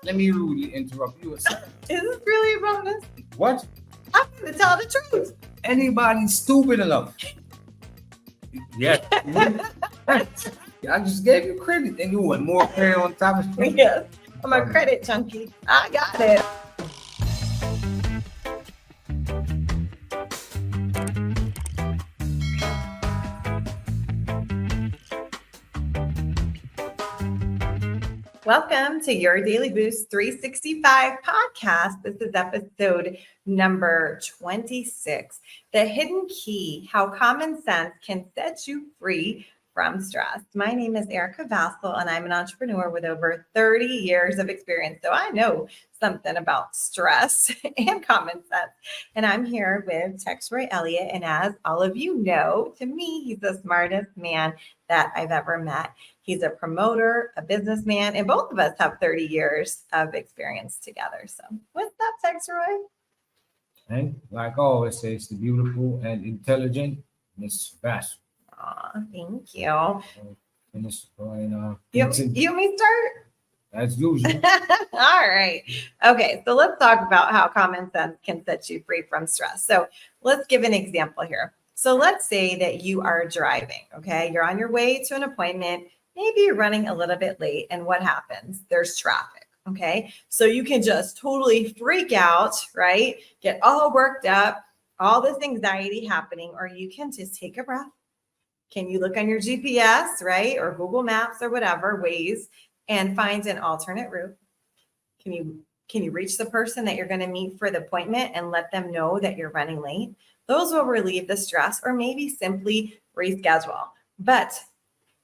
let me rudely interrupt you a second. Is this really about this? What? I'm going to tell the truth. Anybody stupid enough? Yes. I just gave you credit, and you want more credit on top of it. Yes, I'm a credit junkie. I got it. Welcome to your Daily Boost 365 podcast. This is episode number 26, The Hidden Key, How Common Sense Can Set You Free from Stress. My name is Erica Vassal, and I'm an entrepreneur with over 30 years of experience. So I know something about stress and common sense. And I'm here with Tex Roy Elliott. And as all of you know, to me, he's the smartest man that I've ever met. He's a promoter, a businessman, and both of us have 30 years of experience together. So what's up, Tex Roy? And like I always say, it's the beautiful and intelligent Miss Vassal. Aw, thank you. And it's, You want me to start? as usual. All right. Okay. So let's talk about how common sense can set you free from stress. So let's give an example here. So let's say that you are driving. Okay. You're on your way to an appointment. Maybe you're running a little bit late. And what happens? There's traffic. Okay. So you can just totally freak out, right? Get all worked up, all this anxiety happening, or you can just take a breath. Can you look on your GPS, right? Or Google Maps or whatever, Waze, and find an alternate route? Can you reach the person that you're going to meet for the appointment and let them know that you're running late? Those will relieve the stress, or maybe simply reschedule. But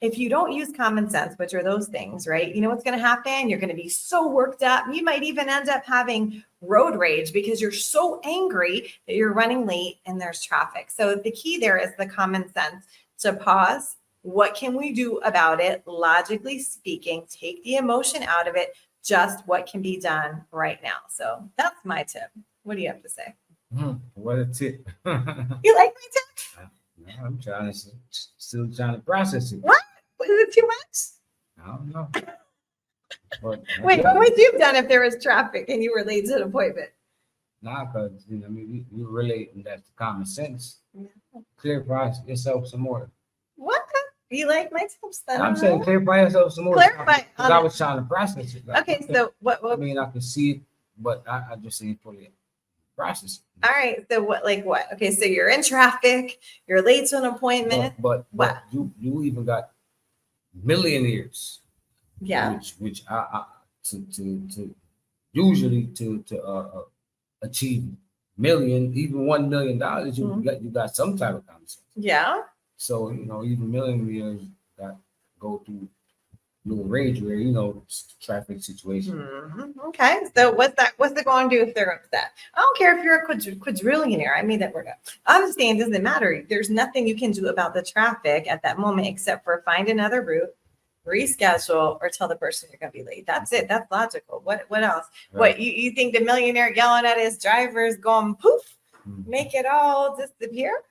if you don't use common sense, which are those things, right? You know what's going to happen? You're going to be so worked up. You might even end up having road rage because you're so angry that you're running late and there's traffic. So the key there is the common sense to pause. What can we do about it? Logically speaking, take the emotion out of it. Just what can be done right now. So that's my tip. What do you have to say? What a tip. You like my tip? I'm still trying to process it. What? Was it too much? I don't know. But, Wait, what would you have done if there was traffic and you were late to an appointment? Nah, because you relating that to common sense. Yeah. Clarify yourself some more. What? You like my tips then? I'm saying clarify yourself some more. Clarify. Because I was trying to process it. Like, Okay, so what? I mean, I can see it, but I just ain't fully process it. All right, so what? Like what? Okay, so you're in traffic. You're late to an appointment. But What? you even got millionaires. Yeah. Which I to usually to achieve even $1 million, you got some type of common sense. Yeah. So even millionaires got go through little rage where traffic situation. Mm-hmm. Okay. So what's it going to do if they're upset? I don't care if you're a quadrillionaire. I made that word up. I'm just saying it doesn't matter. There's nothing you can do about the traffic at that moment except for find another route, reschedule, or tell the person you're going to be late. That's it. That's logical. What else? Right. What you think the millionaire yelling at his driver is going poof, make it all disappear?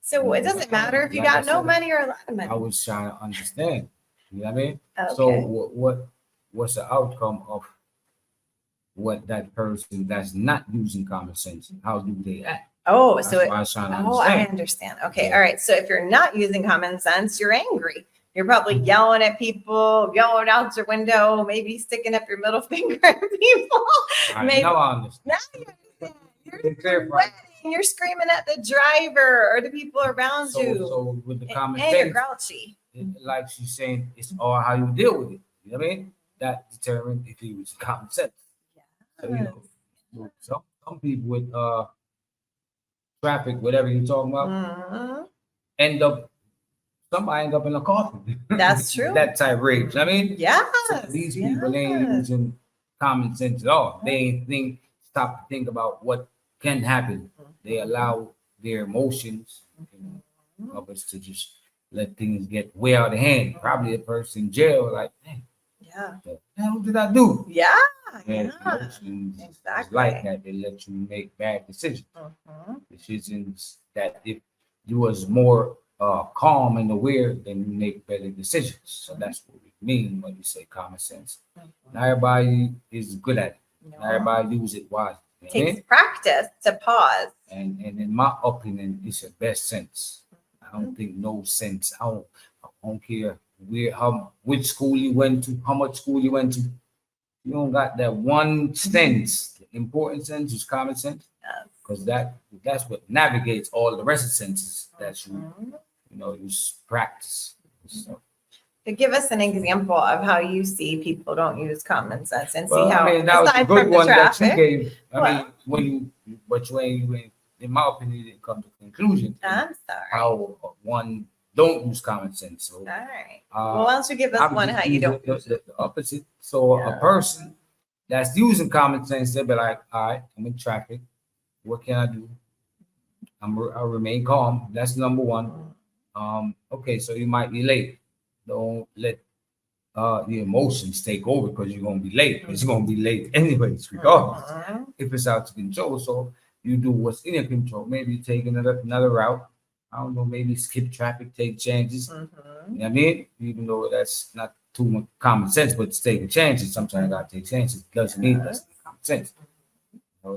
So it doesn't matter if you got no money or a lot of money. I was trying to understand. You know what I mean? Okay. So what's the outcome of what that person that's not using common sense? How do they act? Oh, That's so what I was trying to understand. I understand. Okay. Yeah. All right. So if you're not using common sense, you're angry. You're probably yelling at people, yelling out your window, maybe sticking up your middle finger at people. Maybe. Now I understand. Now you understand. You're sweating. You're screaming at the driver or the people around you. So with the common and you're sense, grouchy. like she's saying, it's all how you deal with it. You know what I mean? That determines if you use common sense. Yes. So some people with traffic, whatever you're talking about, somebody end up in a coffin. That's true. That type of rage. I mean, yes. So these people ain't using common sense at all. They ain't stop to think about what can happen. They allow their emotions of us to just let things get way out of hand. Probably a person in jail, like, hey, what the hell did I do? Yeah. Emotions Exactly. like that. They let you make bad decisions. Decisions that if you was more calm and aware, then you make better decisions. So that's what we mean when you say common sense. Mhm. Not everybody is good at it. No. Not everybody use it wisely. You know what I Takes mean? practice to pause. And in my opinion, it's your best sense. I don't think no sense. I don't care which school you went to, how much school you went to. You don't got that one sense. The important sense is common sense, Yes. because that's what navigates all the rest of the senses that Mhm. you practice. So, To give us an example of how you see people don't use common sense and see well, how, I mean, that was a aside good from the one that you traffic, gave. I Well- mean, when in my opinion, you didn't come to a conclusion in I'm sorry. how one don't use common sense. So, All right. uh, Well, why don't you give us I'm one just how you using don't use it? the opposite. So Yeah. a person that's using common sense, they'll be like, all right, I'm in traffic. What can I do? I'll remain calm. That's number one. Okay, so you might be late. Don't let the emotions take over because you're gonna be late. Because you're gonna be late anyways, regardless. Mhm. If it's out of control. So you do what's in your control. Maybe you take another route. I don't know, maybe skip traffic, take chances. Mhm. You know what I mean? Even though that's not too much common sense, but it's taking chances. Sometimes I gotta take chances. Doesn't mean that's not common sense.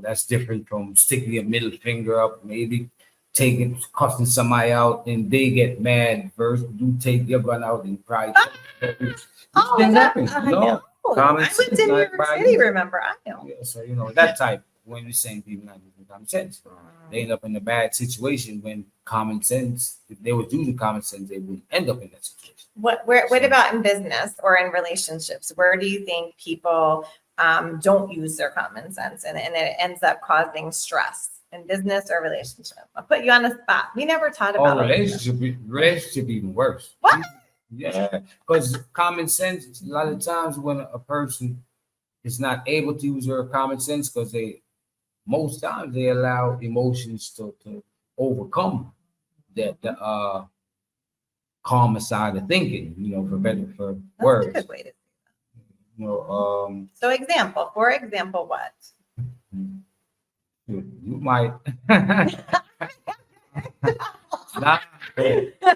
That's different from sticking your middle finger up, maybe cussing somebody out, and they get mad. First, you take your gun out and cry. Oh, Can that- happen, I you know? know. Common I went sense, to New not York by City, you. remember? I know. Yeah, so that type when you're saying people not using common sense, they end up in a bad situation when common sense, if they were using common sense, they would end up in that situation. What about in business or in relationships? Where do you think people don't use their common sense and it ends up causing stress in business or relationship? I'll put you on the spot. We never taught Or about it. relationship even worse. What? Yeah, because common sense, a lot of times when a person is not able to use their common sense, because most times they allow emotions to overcome the calmer side of thinking, for That's a words. good way to. Um, So for example, what? you might not,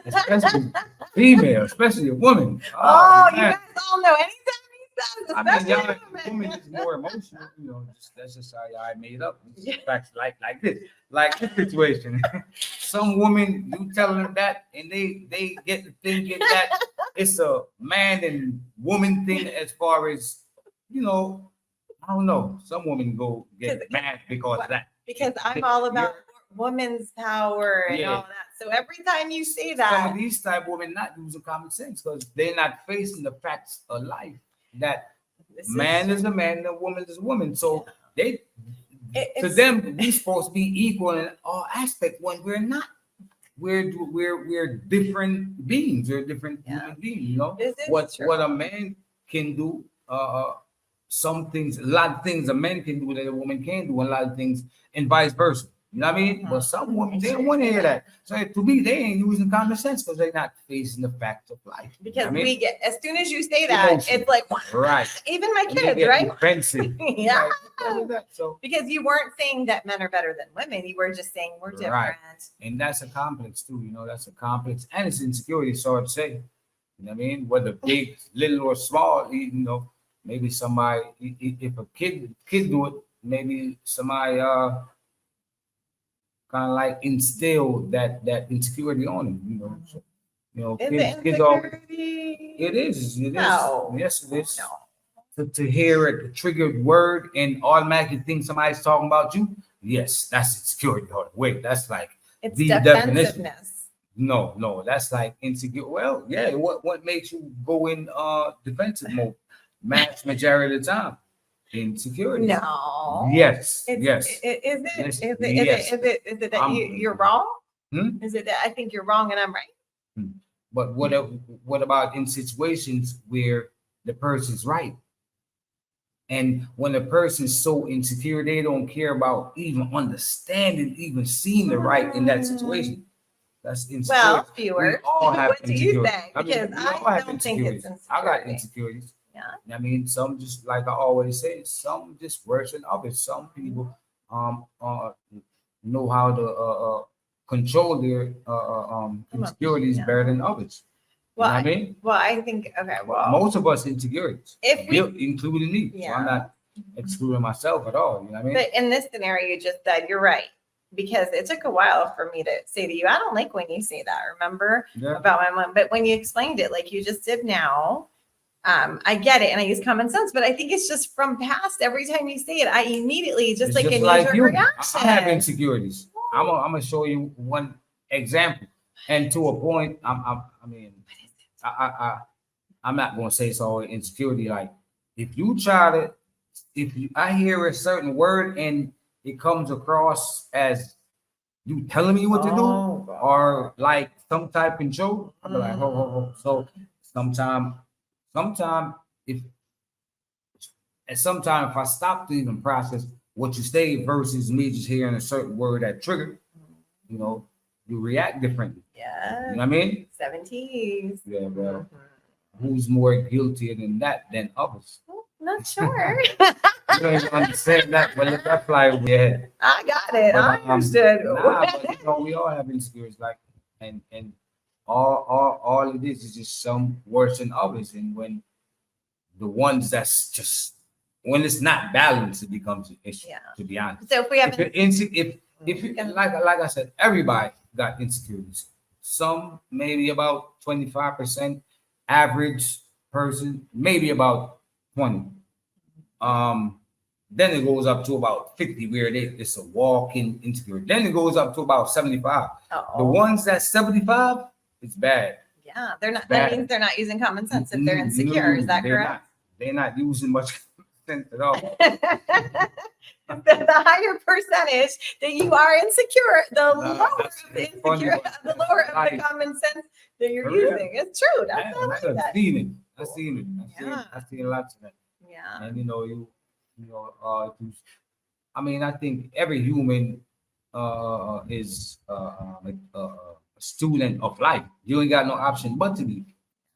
especially female, especially a woman. Oh, you man. guys all know anytime he says, I mean, especially y'all, women. women is more emotional, that's just how I made up. It's Yeah. facts like this situation. Some women, you tell them that, and they get to thinking that it's a man and woman thing as far as, I don't know. Some women go get mad because of that. Because I'm all about women's power and all that. So every time you say Some that, of these type of women not using common sense because they're not facing the facts of life that man is a man and a woman is a woman. So to them, we're supposed to be equal in all aspects when we're not. We're different beings. We're different human beings. What a man can do. Some things, a lot of things a man can do that a woman can't do, and a lot of things, and vice versa. You know what I mean? But some women, they don't want to hear that. So to me, they ain't using common sense because they're not facing the facts of life. because we get, as soon as you say that, emotion. it's like, right. Even my And they kids, get right? defensive. Yeah. Like, so, Because you weren't saying that men are better than women. You were just saying we're different. Right. And that's a complex too. That's a complex, and it's insecurity. It's hard to say. You know what I mean? Whether big, little, or small. Maybe somebody, if a kid do it, maybe somebody kind of like instill that insecurity on him. So, kids always. It is. No. Yes, it is. No. To hear a triggered word and automatically think somebody's talking about you. Yes, that's insecurity. Wait, that's like It's the defensiveness. definition. No, that's like insecure. Well, yeah. What makes you go in defensive mode? Mass majority of the time, insecurity. No. Yes. Is Yes. it? Yes, Is yes. it that you're wrong? Is it that I think you're wrong and I'm right? But what about in situations where the person's right? And when a person's so insecure, they don't care about even understanding, even seeing the right in that situation. That's insecure. Well, viewers, We all have what do you insecurities. think? I mean, Because we all I have don't think it's insecurities. I got insecurity. insecurities. Yeah. I mean, some just like I always say, some just worse than others. Some people know how to control their insecurities better than others. Well, know what I mean? Well, I think okay. Well, Most of us insecurities, if we, including me. So Yeah. I'm not excluding myself at all. You know what I mean? but in this scenario you just said, you're right, because it took a while for me to say to you, I don't like when you say that. Remember Yeah. about my mom, but when you explained it like you just did now, I get it, and I use common sense. But I think it's just from past. Every time you say it, I immediately just It's like a like knee-jerk you. reaction. I have insecurities. I'm gonna show you one example, and to a point, I mean, I'm not gonna say it's all insecurity. Like if you try to, I hear a certain word and it comes across as you telling me what to do, Oh, God. or like some type of control, I'm like, ho, ho, ho. So sometimes if sometimes if I stop to even process what you say versus me just hearing a certain word that triggered, you know, you react differently. Yeah. You know what I mean? 70s. Yeah, well, who's more guilty than that than others? Not sure. You don't even understand that, but let that fly over your head. I got it. I But, understood. Nah, but you know, we all have insecurities, like, and all it is just some worse than others. And when the ones that's just when it's not balanced, it becomes an issue. Yeah. To be honest, So if we have, if you like I said, everybody got insecurities. Some maybe about 25%, average person maybe about 20. Then it goes up to about 50 where it's a walk-in insecurity. Then it goes up to about 75. The ones that's 75, it's bad. Yeah, they're not. Bad. That means they're not using common sense if they're insecure. Is that correct? They're not using much sense at all. The higher percentage that you are insecure, the lower of the insecure, the lower of the common sense that you're using. It's true. That's I like that. I've seen it. I've seen lots of that. Yeah. And I mean, I think every human is a student of life. You ain't got no option but to be.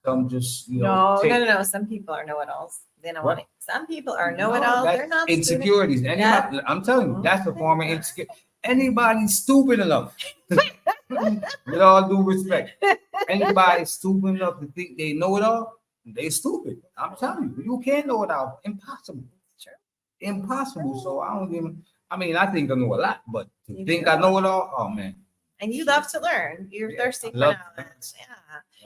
Some just no. Some people are know-it-alls. They don't want it. Some people are know-it-alls. They're not insecurities. Anybody, I'm telling you, that's a form of insecurity. Anybody stupid enough, with all due respect, anybody stupid enough to think they know it all, they stupid. I'm telling you, you can't know it all. Impossible. Sure. Impossible. So I don't even. I mean, I think I know a lot, but to think I know it all, oh man. And you love to learn. You're thirsty for knowledge.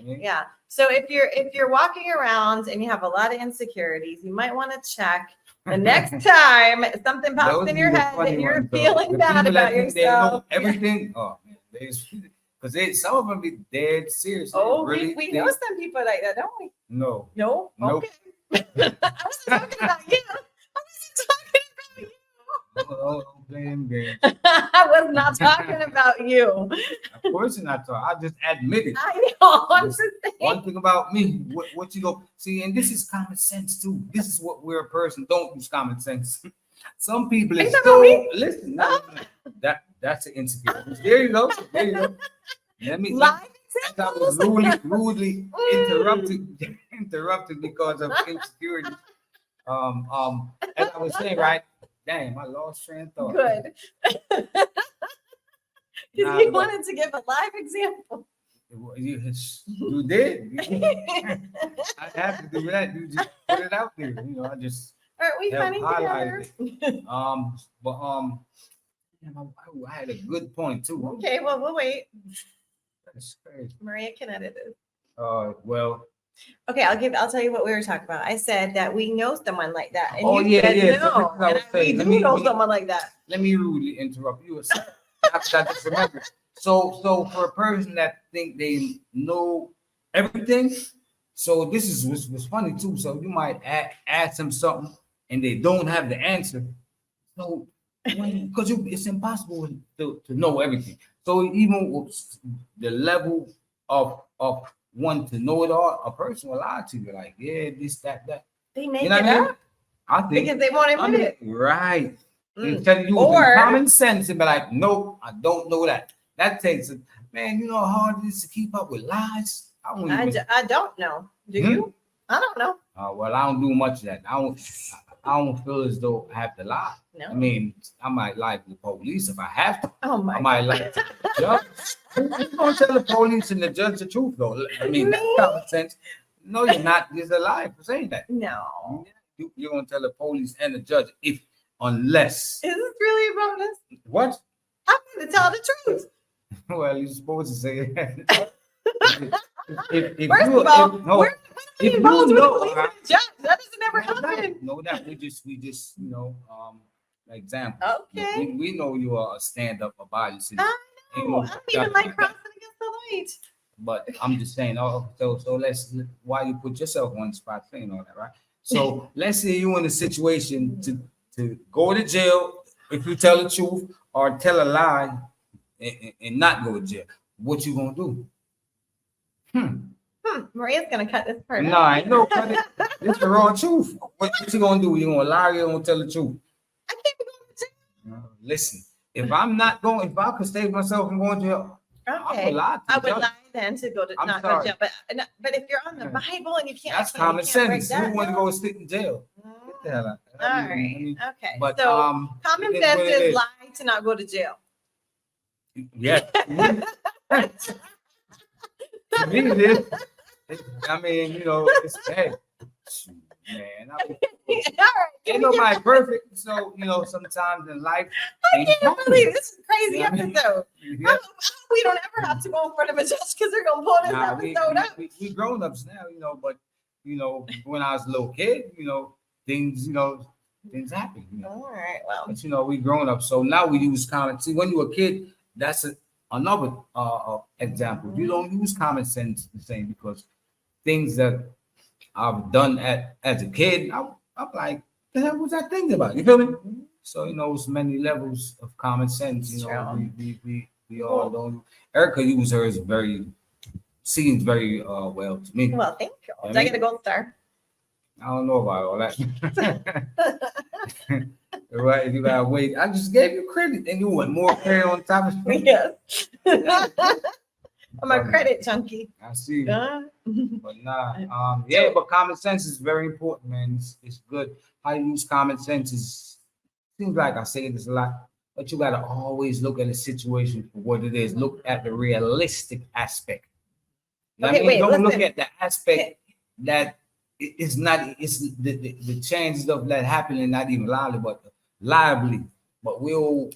Yeah. Yeah. So if you're walking around and you have a lot of insecurities, you might want to check the next time something pops in your head that you're feeling bad about yourself. Everything. Oh man, because some of them be dead serious. Oh, really, we know some people like that, don't we? No. No. Nope. Okay. I wasn't talking about you. I wasn't talking about you. I was not talking about you. Of course you're not talking. I just admit it. I know. I'm just saying. One thing about me, what you go see, and this is common sense too. This is what we're a person don't use common sense. Some people is so listen. That's an insecurity. There you go. There you go. Let me. Live I was rudely interrupted because of insecurity. As I was saying, right? Damn, I lost train of thought. Good. Because you wanted to give a live example. You did. I have to do that. You just put it out there. I just. Aren't we funny together? I had a good point too. Okay, well, we'll wait. That's crazy. Maria can edit it. Well. Okay, I'll tell you what we were talking about. I said that we know someone like that. And you said no. We do know someone like that. Let me rudely interrupt you. I just remember. So for a person that think they know everything, so this is what's funny too. So you might ask them something and they don't have the answer. So because it's impossible to know everything. So even with the level of one to know it all, a person will lie to you like, yeah, this, that. They make it up. I think because they won't admit it. Right. Instead of using common sense and be like, nope, I don't know that. That takes it. Man, you know how hard it is to keep up with lies? I don't know. Do you? I don't know. Well, I don't do much of that. I don't feel as though I have to lie. No. I mean, I might lie to the police if I have to. Oh I my. might lie to the judge. You're gonna tell the police and the judge the truth, though. I mean, that's Me? common sense. No, you're not. You're a liar for saying that. No. You're gonna tell the police and the judge unless Is this really about this? what? I'm going to tell the truth. Well, you're supposed to say it. if First you, of all, if, no, we're if you involved with the know, police and the judge. That doesn't ever no, happen. no, that we just example. Okay. We know you are a stand-up about it. I know. I don't even like crossing against the light. But I'm just saying, so let's why you put yourself on the spot saying all that, right? So let's say you're in a situation to go to jail if you tell the truth or tell a lie and not go to jail. What you gonna do? Maria's gonna cut this part. No, I know. It's the raw truth. What you gonna do? You gonna lie? You gonna tell the truth? I can't be going to jail. Listen, if I could save myself from going to jail, Okay. I would lie. I would lie then to go to I'm not go sorry. to jail. But if you're on the Bible and you can't, That's you common can't break sense. that, Who want to no. go sit in jail? Mm. Get the hell out. All I right. mean, Okay. But So common it sense what it is lie to not go to jail. Yeah. To me, it is. I mean, it's bad. Shoot, man. All right. Ain't nobody perfect, so sometimes in life. I can't believe this is a crazy Yeah, I mean, episode. Yeah. I hope we don't ever have to go in front of a judge because they're gonna pull this Nah, episode up. we grown ups now, but when I was a little kid, things happen. All right. Well. But we grown up, so now we use common. See, when you're a kid, that's another example. You don't use common sense the same because things that I've done as a kid, I'm like, the hell was I thinking about? You feel me? So it's many levels of common sense. True. We all don't. Erica used hers seems very well to me. Well, thank you. I Did I mean- get a gold star? I don't know about all that. Right? If you gotta wait, I just gave you credit, and you want more credit on top of it. Yes. I'm a credit junkie. I see. Uh, But nah, but common sense is very important, man. It's good. How you use common sense seems like I say this a lot, but you gotta always look at a situation for what it is. Look at the realistic aspect. You know what I Okay, mean? wait, Don't look listen. at the aspect that it's not. It's the chances of that happening not even lively, but we'll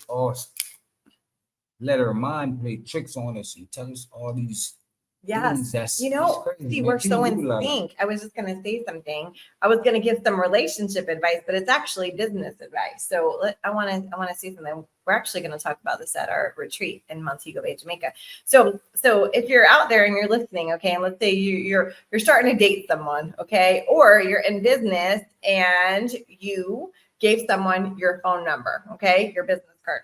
let our mind play tricks on us and tell us all these yes. things that's See, crazy, man. we're so People do in a lot of- sync. I was just going to say something. I was going to give some relationship advice, but it's actually business advice. So I want to say something. We're actually going to talk about this at our retreat in Montego Bay, Jamaica. So if you're out there and you're listening, okay, and let's say you're starting to date someone, okay, or you're in business and you gave someone your phone number, okay, your business card.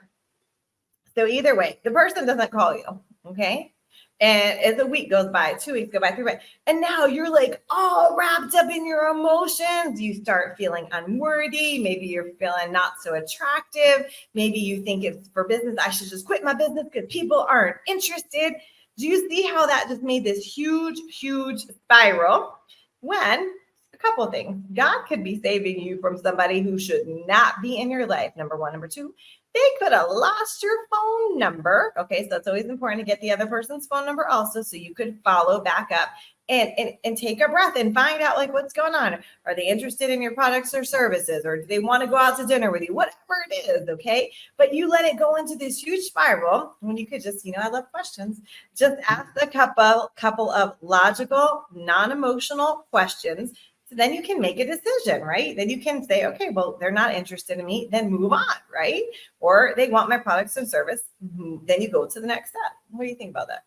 So either way, the person doesn't call you, okay? And as a week goes by, 2 weeks go by, 3 weeks, and now you're like all wrapped up in your emotions. You start feeling unworthy. Maybe you're feeling not so attractive. Maybe you think it's for business. I should just quit my business because people aren't interested. Do you see how that just made this huge, huge spiral? When a couple of things, God could be saving you from somebody who should not be in your life. Number one. Number two, they could have lost your phone number. Okay, so it's always important to get the other person's phone number also, so you could follow back up and take a breath and find out like what's going on. Are they interested in your products or services, or do they want to go out to dinner with you? Whatever it is, okay. But you let it go into this huge spiral when you could just, I love questions. Just ask a couple of logical, non-emotional questions. Then you can make a decision, right? Then you can say, okay, well, they're not interested in me, then move on, right? Or they want my products and service, then you go to the next step. What do you think about that?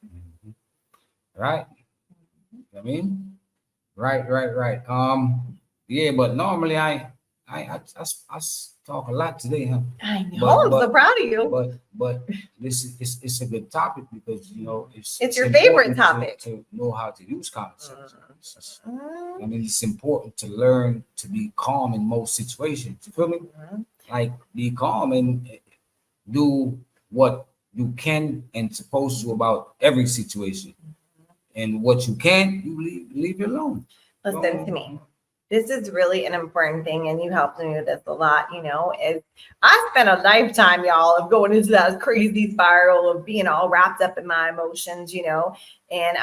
Right. I mean, right. Yeah, but normally I talk a lot today, huh? I know. I'm so proud of you. But this is it's a good topic because It's your favorite important topic. to know how to use common sense. Mhm. I mean, it's important to learn to be calm in most situations. You feel me? Like be calm and do what you can and supposed to about every situation. And what you can't, you leave it alone. Listen to me. this is really an important thing, and you helped me with this a lot, is I spent a lifetime, y'all, of going into that crazy spiral of being all wrapped up in my emotions, and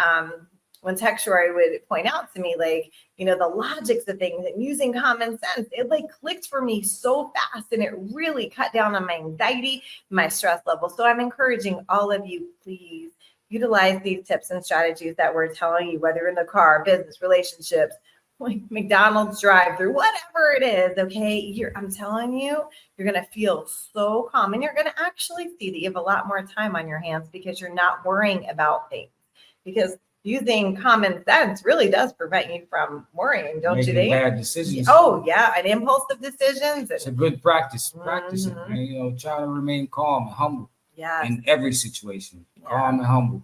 when Texroy would point out to me, like, the logics of things and using common sense, it like clicked for me so fast, and it really cut down on my anxiety, my stress level. So I'm encouraging all of you, please utilize these tips and strategies that we're telling you, whether in the car, business, relationships, like McDonald's drive-through, whatever it is. Okay, I'm telling you, you're gonna feel so calm, and you're gonna actually see that you have a lot more time on your hands because you're not worrying about things. Because using common sense really does prevent you from worrying, don't you think? Bad decisions. Oh yeah, and impulsive decisions. It's a good practice. Practice it, Mm-hmm. man. Try to remain calm and humble. Yeah. In every situation, Yeah. calm and humble.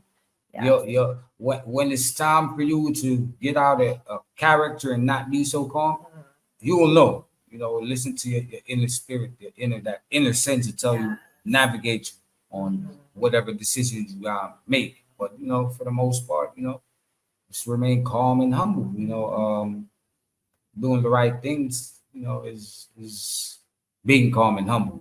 Yeah. When it's time for you to get out of a character and not be so calm, you will know. Listen to your inner spirit, that inner sense to tell you, navigate you on whatever decisions you make. But for the most part, just remain calm and humble. Doing the right things, is being calm and humble.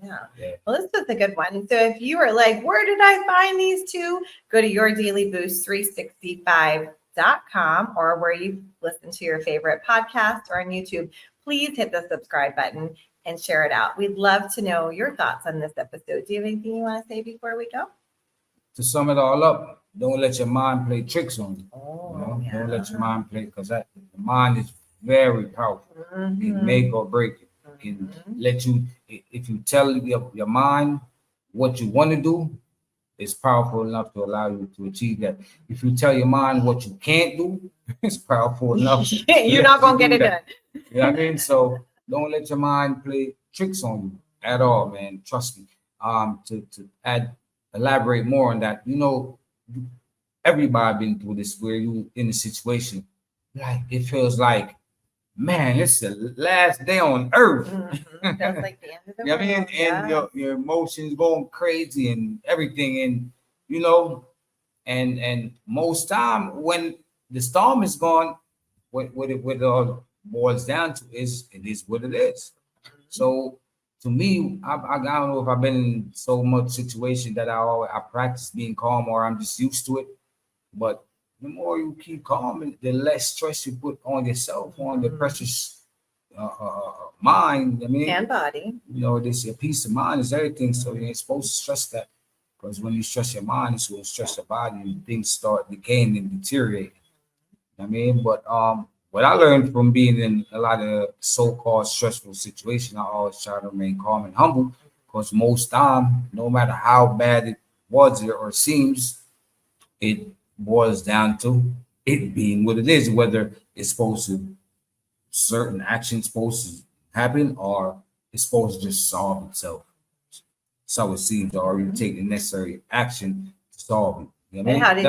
Yeah. Well, this is a good one. So if you are like, where did I find these two? Go to yourdailyboost365.com or where you listen to your favorite podcast or on YouTube. Please hit the subscribe button and share it out. We'd love to know your thoughts on this episode. Do you have anything you want to say before we go? To sum it all up, don't let your mind play tricks on you. Don't let your mind play, because the mind is very powerful. Mm-hmm. It make or break it. It can let you, if you tell your mind what you want to do, it's powerful enough to allow you to achieve that. If you tell your mind what you can't do, it's powerful enough. You're not going to get it done. You know what I mean? So don't let your mind play tricks on you at all, man. Trust me. To elaborate more on that, everybody been through this where you in a situation like it feels like, man, it's the last day on earth. Mm-hmm. Feels like the end of the You know what I mean? And your emotions going crazy and everything, and and most time when the storm is gone, what it all boils down to is it is what it is. So to me, I don't know if I've been in so much situation that I practice being calm or I'm just used to it. But the more you keep calm, the less stress you put on yourself, on the precious mind. I mean, and body. This your peace of mind is everything. So you ain't supposed to stress that, because when you stress your mind, it's going to stress your body, and things start decaying and deteriorating. I mean, but what I learned from being in a lot of so-called stressful situations, I always try to remain calm and humble, because most time, no matter how bad it was or seems, it boils down to it being what it is, whether it's supposed to, certain actions supposed to happen, or it's supposed to just solve itself. So it seems, or you take the necessary action to solve it. You know what I mean? And how did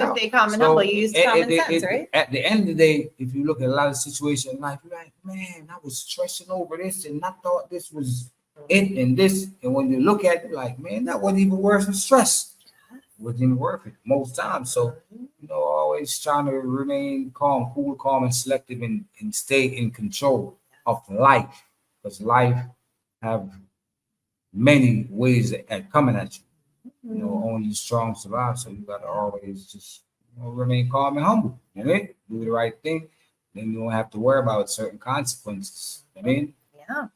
you stay calm and humble? You used common sense, right? At the end of the day, if you look at a lot of situations in life, you're like, man, I was stressing over this and I thought this was it and this. And when you look at it, like, man, that wasn't even worth the stress. Wasn't even worth it most times. So, always trying to remain calm, cool, calm, and selective, and stay in control of life, because life have many ways at coming at you. Only the strong survive. So you gotta always just remain calm and humble. You know, do the right thing, then you don't have to worry about certain consequences. I mean, yeah.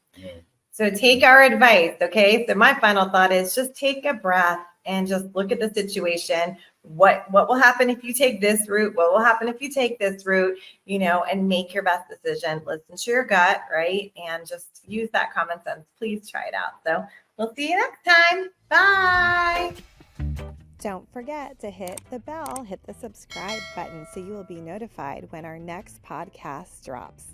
So take our advice, okay? So my final thought is just take a breath and just look at the situation. What will happen if you take this route? What will happen if you take this route? And make your best decision. Listen to your gut, right? And just use that common sense. Please try it out. So we'll see you next time. Bye. Don't forget to hit the bell, hit the subscribe button so you will be notified when our next podcast drops.